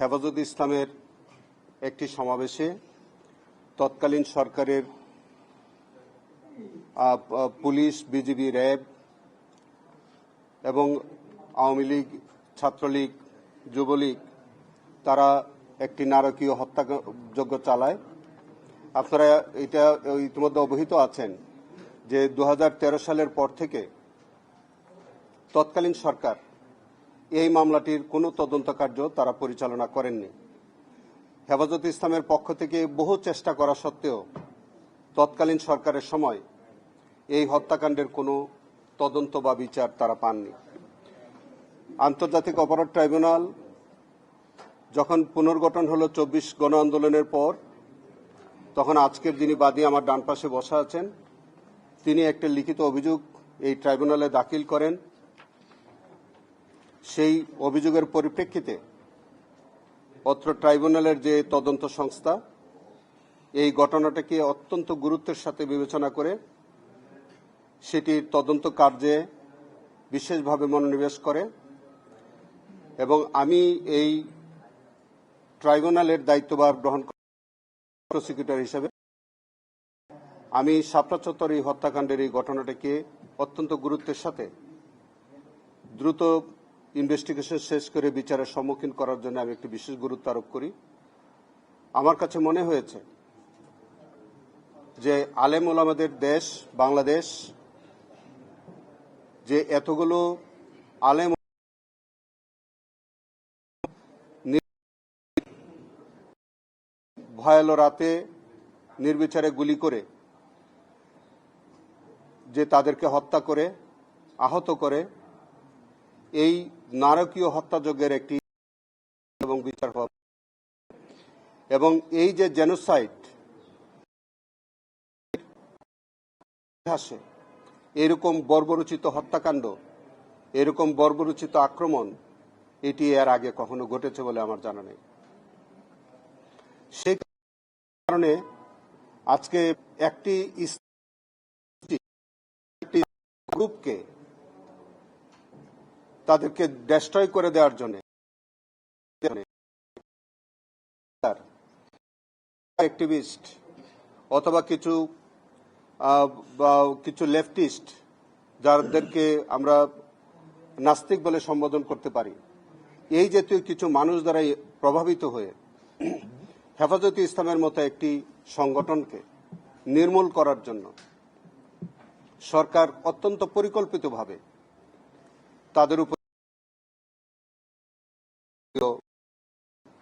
হেফাজত ইসলামের একটি সমাবেশে তৎকালীন সরকারের পুলিশ, বিজিবি, র্যাব এবং আওয়ামী লীগ, ছাত্রলীগ, যুবলীগ তারা একটি নারকীয় হত্যাযজ্ঞ চালায়। আপনারা এটা ইতিমধ্যে অবহিত আছেন যে 2013 সালের পর থেকে তৎকালীন সরকার এই মামলাটির কোনো তদন্ত কার্য তারা পরিচালনা করেননি। হেফাজত ইসলামের পক্ষ থেকে বহু চেষ্টা করা সত্ত্বেও তৎকালীন সরকারের সময় এই হত্যাকাণ্ডের কোনো তদন্ত বা বিচার তারা পাননি। আন্তর্জাতিক অপরাধ ট্রাইব্যুনাল যখন পুনর্গঠন হলো 24 গণ আন্দোলনের পর, তখন আজকের যিনি বাদী আমার ডান পাশে বসা আছেন, তিনি একটা লিখিত অভিযোগ এই ট্রাইব্যুনালে দাখিল করেন। সেই অভিযোগের পরিপ্রেক্ষিতে অত্র ট্রাইব্যুনালের যে তদন্ত সংস্থা এই ঘটনাটাকে অত্যন্ত গুরুত্বের সাথে বিবেচনা করে সেটির তদন্ত কার্যে বিশেষভাবে মনোনিবেশ করে এবং আমি এই ট্রাইব্যুনালের দায়িত্বভার গ্রহণ প্রসিকিউটর হিসেবে আমি শাপলা চত্বর এই হত্যাকাণ্ডের এই ঘটনাটাকে অত্যন্ত গুরুত্বের সাথে দ্রুত ইনভেস্টিগেশন শেষ করে বিচারের সম্মুখীন করার জন্য আমি একটি বিশেষ গুরুত্ব আরোপ করি। আমার কাছে মনে হয়েছে যে আলেম ওলামাদের দেশ বাংলাদেশ, যে এতগুলো আলেম ভয়ালো রাতে নির্বিচারে গুলি করে যে তাদেরকে হত্যা করে আহত করে, এই নারকীয় হত্যাযজ্ঞের একটি এবং বিচার হওয়া এবং এই যে জেনোসাইড ইতিহাসে এরকম বর্বরোচিত হত্যাকাণ্ড, এরকম বর্বরোচিত আক্রমণ এটি এর আগে কখনো ঘটেছে বলে আমার জানা নেই। সেই কারণে আজকে একটি গ্রুপকে তাদেরকে ডেস্ট্রয় করে দেওয়ার জন্য অ্যাক্টিভিস্ট অথবা কিছু লেফটিস্ট, যাদেরকে আমরা নাস্তিক বলে সম্বোধন করতে পারি, এই জাতীয় কিছু মানুষ দ্বারা প্রভাবিত হয়ে হেফাজত ইসলামের মতো একটি সংগঠনকে নির্মূল করার জন্য সরকার অত্যন্ত পরিকল্পিতভাবে তাদের উপর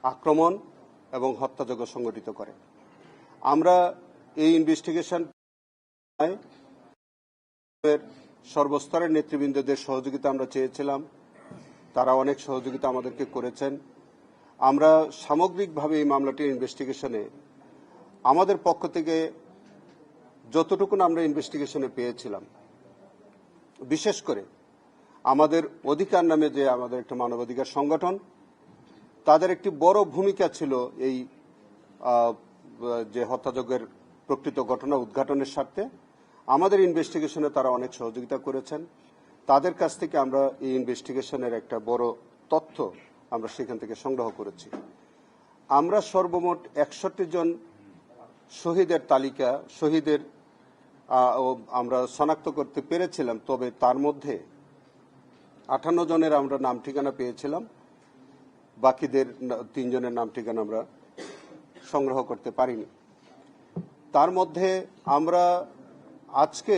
আক্রমণ এবং হত্যাযজ্ঞ সংগঠিত করে। আমরা এই ইনভেস্টিগেশন সর্বস্তরের নেতৃবৃন্দদের সহযোগিতা আমরা চেয়েছিলাম, তারা অনেক সহযোগিতা আমাদেরকে করেছেন। আমরা সামগ্রিকভাবে এই মামলাটির ইনভেস্টিগেশনে আমাদের পক্ষ থেকে যতটুকু আমরা ইনভেস্টিগেশনে পেয়েছিলাম, বিশেষ করে আমাদের অধিকার নামে যে আমাদের একটা মানবাধিকার সংগঠন, তাদের একটি বড় ভূমিকা ছিল এই যে হত্যাযজ্ঞের প্রকৃত ঘটনা উদ্ঘাটনের স্বার্থে। আমাদের ইনভেস্টিগেশনে তারা অনেক সহযোগিতা করেছেন। তাদের কাছ থেকে আমরা এই ইনভেস্টিগেশনের একটা বড় তথ্য আমরা সেখান থেকে সংগ্রহ করেছি। আমরা সর্বমোট 61 জন শহীদের তালিকা আমরা শনাক্ত করতে পেরেছিলাম, তবে তার মধ্যে 58 জনের আমরা নাম ঠিকানা পেয়েছিলাম, বাকিদের 3 জনের নাম ঠিকানা আমরা সংগ্রহ করতে পারিনি। তার মধ্যে আমরা আজকে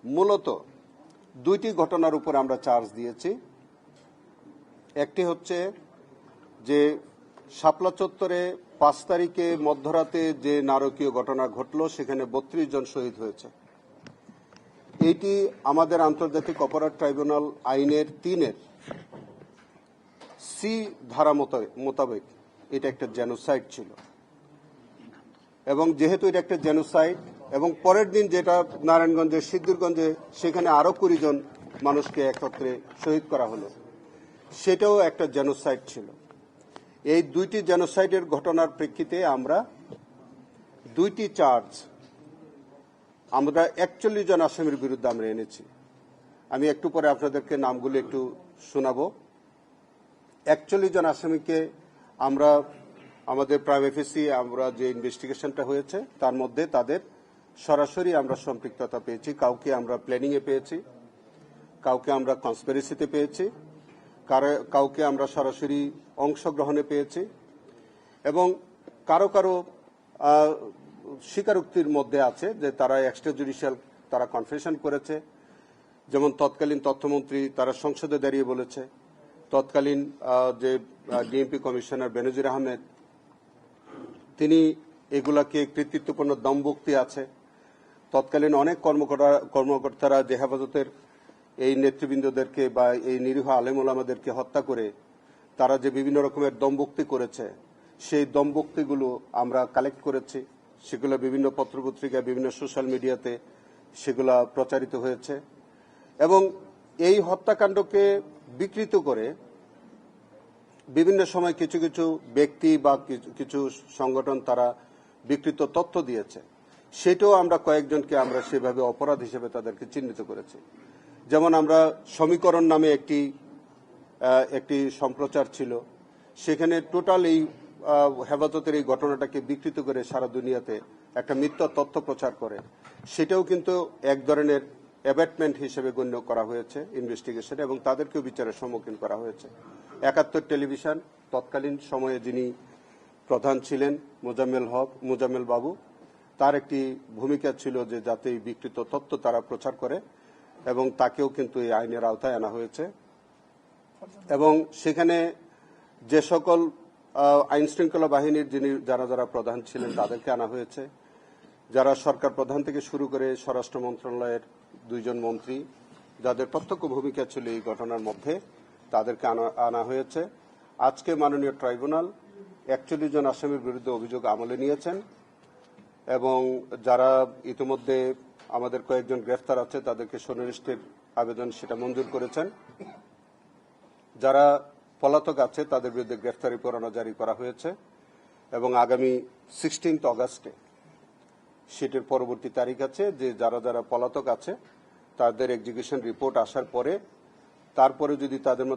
মূলত 2টি ঘটনার উপর আমরা চার্জ দিয়েছি। একটি হচ্ছে যে শাপলা চত্বরে 5 তারিখে মধ্যরাতে যে নারকীয় ঘটনা ঘটল, সেখানে 32 জন শহীদ হয়েছে। এটি আমাদের আন্তর্জাতিক অপরাধ ট্রাইব্যুনাল আইনের 3-এর সি ধারা মোতাবেক এটা একটা জেনোসাইড ছিল এবং যেহেতু এটা একটা জেনোসাইড এবং পরের দিন যেটা নারায়ণগঞ্জের সিদ্ধিরগঞ্জে সেখানে আরো 20 জন মানুষকে একত্রে শহীদ করা হলো, সেটাও একটা জেনোসাইড ছিল। এই 2টি জেনোসাইডের ঘটনার প্রেক্ষিতে আমরা 2টি চার্জ আমরা 41 জন আসামির বিরুদ্ধে আমরা এনেছি। আমি একটু পরে আপনাদেরকে নামগুলো একটু শোনাবো। 41 জন আসামিকে আমরা আমাদের প্রাইম এফএসি আমরা যে ইনভেস্টিগেশনটা হয়েছে তার মধ্যে তাদের সরাসরি আমরা সম্পৃক্ততা পেয়েছি। কাউকে আমরা প্ল্যানিং এ পেয়েছি, কাউকে আমরা কনস্পিরেসিতে পেয়েছি, কাউকে আমরা সরাসরি অংশগ্রহণে পেয়েছি এবং কারো কারো স্বীকারোক্তির মধ্যে আছে যে তারা এক্সট্রা জুডিশিয়াল তারা কনফেশন করেছে। যেমন তৎকালীন তথ্যমন্ত্রী তারা সংসদে দাঁড়িয়ে বলেছে, তৎকালীন যে ডিএমপি কমিশনার বেনজির আহমেদ তিনি এগুলাকে কৃতিত্বপূর্ণ দমভক্তি আছে। তৎকালীন অনেক কর্মকর্তারা যে হেফাজতের এই নেতৃবৃন্দদেরকে বা এই নিরীহ আলেম ওলামাদেরকে হত্যা করে তারা যে বিভিন্ন রকমের দমভক্তি করেছে, সেই দমভক্তিগুলো আমরা কালেক্ট করেছি। সেগুলো বিভিন্ন পত্রপত্রিকা, বিভিন্ন সোশ্যাল মিডিয়াতে সেগুলা প্রচারিত হয়েছে এবং এই হত্যাকাণ্ডকে বিকৃত করে বিভিন্ন সময় কিছু কিছু ব্যক্তি বা কিছু সংগঠন তারা বিকৃত তথ্য দিয়েছে। সেটাও আমরা কয়েকজনকে আমরা সেভাবে অপরাধ হিসেবে তাদেরকে চিহ্নিত করেছি। যেমন আমরা সমীকরণ নামে একটি সম্প্রচার ছিল, সেখানে টোটাল এই হেফাজতের এই ঘটনাটাকে বিকৃত করে সারা দুনিয়াতে একটা মিথ্যা তথ্য প্রচার করে। সেটাও কিন্তু এক ধরনের অ্যাবেটমেন্ট হিসেবে গণ্য করা হয়েছে ইনভেস্টিগেশনে এবং তাদেরকেও বিচারের সম্মুখীন করা হয়েছে। ৭১ টেলিভিশন তৎকালীন সময়ে যিনি প্রধান ছিলেন মোজাম্মেল বাবু, তার একটি ভূমিকা ছিল যে যাতে এই বিকৃত তথ্য তারা প্রচার করে এবং তাকেও কিন্তু এই আইনের আওতায় আনা হয়েছে এবং সেখানে যে সকল আইন শৃঙ্খলা বাহিনীর যারা যারা প্রধান ছিলেন তাদেরকে আনা হয়েছে। যারা সরকার প্রধান থেকে শুরু করে স্বরাষ্ট্র মন্ত্রণালয়ের 2 জন মন্ত্রী যাদের প্রত্যক্ষ ভূমিকা ছিল এই ঘটনার মধ্যে তাদেরকে আনা হয়েছে। আজকে মাননীয় ট্রাইব্যুনাল 41 জন আসামির বিরুদ্ধে অভিযোগ আমলে নিয়েছেন এবং যারা ইতিমধ্যে আমাদের কয়েকজন গ্রেফতার আছে তাদেরকে সুনির্দিষ্টের আবেদন সেটা মঞ্জুর করেছেন। যারা পলাতক আছে তাদের বিরুদ্ধে গ্রেফতারি পরোয়ানা জারি করা হয়েছে এবং আগামী 16 অগাস্টে সেটির পরবর্তী তারিখ আছে যে যারা যারা পলাতক আছে তাদের এক্সিকিউশন রিপোর্ট আসার পরে তারপরে যদি তাদের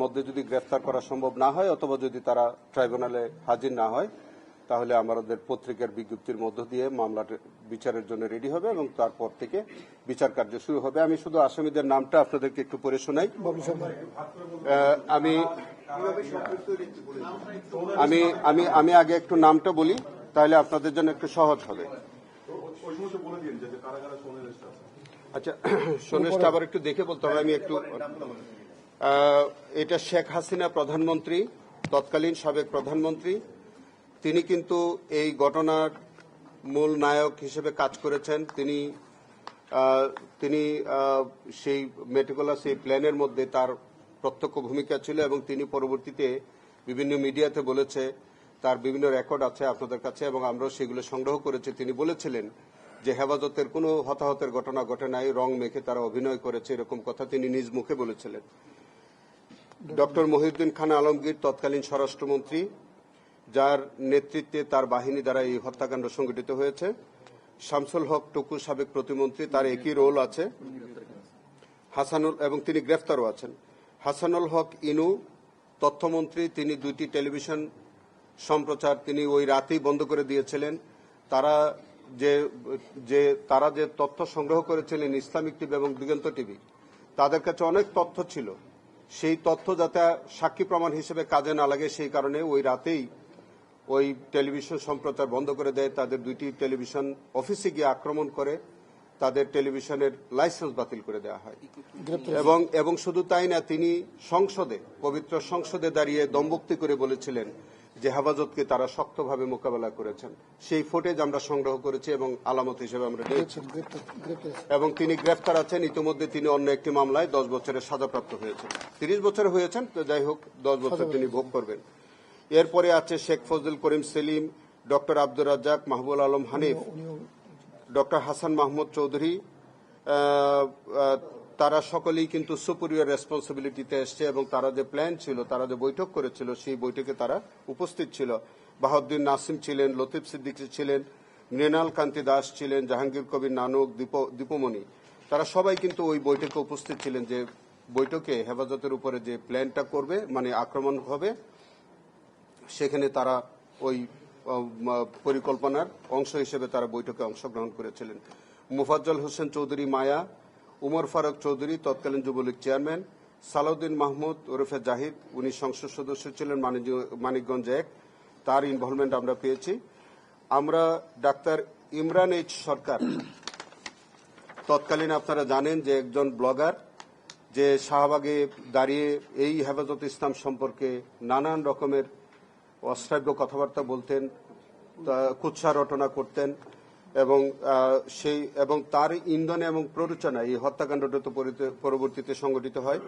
মধ্যে যদি গ্রেফতার করা সম্ভব না হয় অথবা যদি তারা ট্রাইব্যুনালে হাজির না হয় তাহলে আমাদের পত্রিকার বিজ্ঞপ্তির মধ্য দিয়ে মামলাটা বিচারের জন্য রেডি হবে এবং তারপর থেকে বিচার কার্য শুরু হবে। আমি শুধু আসামিদের নামটা আপনাদেরকে একটু পড়ে শোনাই। আমি আগে একটু নামটা বলি তাহলে আপনাদের জন্য একটু সহজ হবে। আচ্ছা, সোনেশটা আবার একটু দেখে বলতে হবে। আমি একটু এটা শেখ হাসিনা প্রধানমন্ত্রী, তৎকালীন সাবেক প্রধানমন্ত্রী, তিনি কিন্তু এই ঘটনার মূল নায়ক হিসেবে কাজ করেছেন। তিনি সেই মেটিকুলাস এই প্ল্যানের মধ্যে তার প্রত্যক্ষ ভূমিকা ছিল এবং তিনি পরবর্তীতে বিভিন্ন মিডিয়াতে বলেছে, তার বিভিন্ন রেকর্ড আছে আপনাদের কাছে এবং আমরাও সেগুলো সংগ্রহ করেছি। তিনি বলেছিলেন যে হেফাজতের কোনো হতাহতের ঘটনা ঘটে নাই, রং মেখে তারা অভিনয় করেছে, এরকম কথা তিনি নিজ মুখে বলেছিলেন। ডক্টর মহিউদ্দিন খান আলমগীর তৎকালীন স্বরাষ্ট্রমন্ত্রী, যার নেতৃত্বে তার বাহিনী দ্বারা এই হত্যাকাণ্ড সংঘটিত হয়েছে। শামসুল হক টুকু সাবেক প্রতিমন্ত্রী, তার একই রোল আছে। হাসানুল এবং তিনি গ্রেফতারও আছেন। হাসানুল হক ইনু তথ্যমন্ত্রী, তিনি 2টি টেলিভিশন সম্প্রচার তিনি ওই রাতেই বন্ধ করে দিয়েছিলেন। তারা যে তথ্য সংগ্রহ করেছিলেন ইসলামিক টিভি এবং দিগন্ত টিভি, তাদের কাছে অনেক তথ্য ছিল। সেই তথ্য যাতে সাক্ষী প্রমাণ হিসেবে কাজে না লাগে সেই কারণে ওই রাতেই ওই টেলিভিশন সম্প্রচার বন্ধ করে দেয়। তাদের 2টি টেলিভিশন অফিসে গিয়ে আক্রমণ করে তাদের টেলিভিশনের লাইসেন্স বাতিল করে দেওয়া হয় এবং শুধু তাই না, তিনি পবিত্র সংসদে দাঁড়িয়ে দমভক্তি করে বলেছিলেন যে হেফাজতকে তারা শক্তভাবে মোকাবেলা করেছেন। সেই ফুটেজ আমরা সংগ্রহ করেছি এবং আলামত হিসেবে আমরা নিয়েছি এবং তিনি গ্রেফতার আছেন। ইতিমধ্যে তিনি অন্য একটি মামলায় 10 বছরের সাজাপ্রাপ্ত হয়েছেন। 30 বছর হয়েছেন, তো যাই হোক 10 বছর তিনি ভোগ করবেন। এরপরে আছে শেখ ফজল করিম সেলিম, ডক্টর আব্দুর রাজ্জাক, মাহবুব আলম হানিফ, ডক্টর হাসান মাহমুদ চৌধুরী, তারা সকলেই কিন্তু সুপিরিয়র রেসপন্সিবিলিটিতে এসছে এবং তারা যে প্ল্যান ছিল, তারা যে বৈঠক করেছিল সেই বৈঠকে তারা উপস্থিত ছিল। বাহাউদ্দিন নাসিম ছিলেন, লতিফ সিদ্দিকী ছিলেন, মৃণাল কান্তি দাস ছিলেন, জাহাঙ্গীর কবির নানক, দীপমণি, তারা সবাই কিন্তু ওই বৈঠকে উপস্থিত ছিলেন। যে বৈঠকে হেফাজতের উপরে যে প্ল্যানটা করবে, মানে আক্রমণ হবে, সেখানে তারা ওই পরিকল্পনার অংশ হিসেবে তারা বৈঠকে অংশগ্রহণ করেছিলেন। মোফাজ্জল হোসেন চৌধুরী মায়া, উমর ফারুক চৌধুরী তৎকালীন যুবলীগ চেয়ারম্যান, সালাউদ্দিন মাহমুদ ওরফে জাহিদ, উনি সংসদ সদস্য ছিলেন মানিকগঞ্জ 1, তার ইনভলভমেন্ট আমরা পেয়েছি। আমরা ডাক্তার ইমরান এইচ সরকার, তৎকালীন আপনারা জানেন যে একজন ব্লগার, যে শাহবাগে দাঁড়িয়ে এই হেফাজত ইসলাম সম্পর্কে নানান রকমের অশ্রাব্য কথাবার্তা বলতেন, কুৎসা রটনা করতেন এবং তার ইন্ধনে এবং প্ররোচনায় এই হত্যাকাণ্ডটা তো পরবর্তীতে সংঘটিত হয়।